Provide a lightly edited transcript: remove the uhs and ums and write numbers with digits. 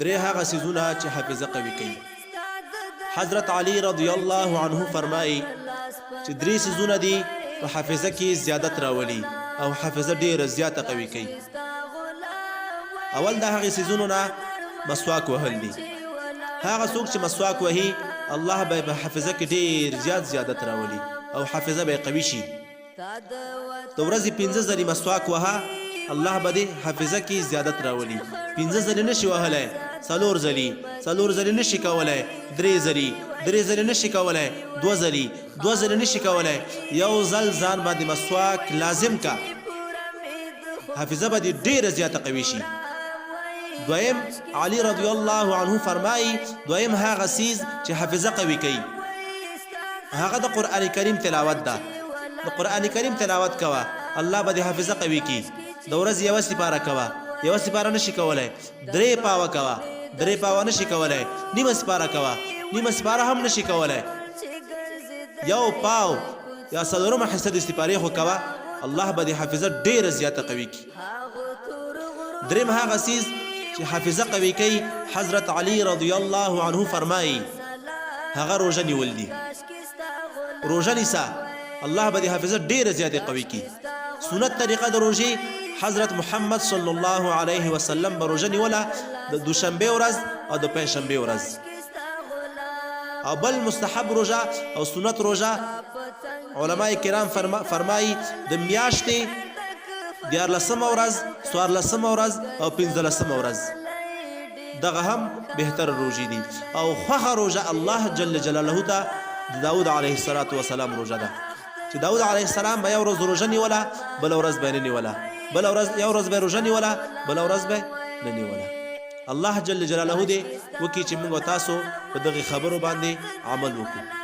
درې هغه څیزونه چې حافظه قوي کوي. حضرت علی رضی الله عنه فرمایي چې درې څیزونه دي په حافظه کې زیادت راولي او حافظه ډېره زیاته قوي کوي. اول د هغې څیزونو نه مسواک وهل دي. هغه څوک چې مسواک وهي الله به په حافظه کې ډېر زیات زیادت راولي او حافظه به قوي شي. د ورځې 5 ځلې مسواک وهه الله به دې حافظه کې زیادت راولي. 5 ځلې نشي وهلی 4 ځلې 4 ځلې نشي کولی 3 ځلې 3 ځلې نشي کولی 2 ځلې 2 ځلې نشي کولی. یو ځل ځان باندې مسواک لازم کا حافظه به دې ډېره زیاته قوي شي. دویم علی رضی الله عنه فرمایي دویم هغه څیز چې حافظه قوي کوي هغه د قرآن کریم تلاوت ده. د قرآن کریم تلاوت کوه الله به دې حافظه قوي کړي. د ورځې یوه سپاره کوه یوه سپاره نشي کولی 3 پاوه کوه 3 پاوه نشي کولی نیمه سپاره کوه نیمه سپاره هم نشي کولی 1 پاو یا 4 حصه د سپارې خو کوه الله به دې حافظه ډېره زیاته قوي کړي. دریم هغه څیز چې حافظه قوي کوي حضرت علی رضی الله عنه فرمایي هغه روژه نیول دي. روژه نیسه الله به دې حافظه ډېره زیاته قوي کړي. سنت طریقه د روژې حضرت محمد صلی الله علیه وسلم به روژه نیوله د دوشنبې ورځ او د پنجشنبې ورځ. او بل مستحب روژه او سنت روژه علماء کرام فرمایي د میاشتې 14مه ورځ 14مه ورځ او 15مه ورځ دغه هم بهتر روژې دي. او خوښه روژه الله جل جلاله ته د داود علیه السلام روژه ده چې داود علیه السلام به یو ورځ روژه نیوله بله ورځ به یې نه نیوله بله ورځ یو ورځ به یې روژه نیوله بله ورځ به نه نیوله. الله جل جلاله دې وکړي چې موږ تاسو په دغې خبرو باندې عمل وکړو.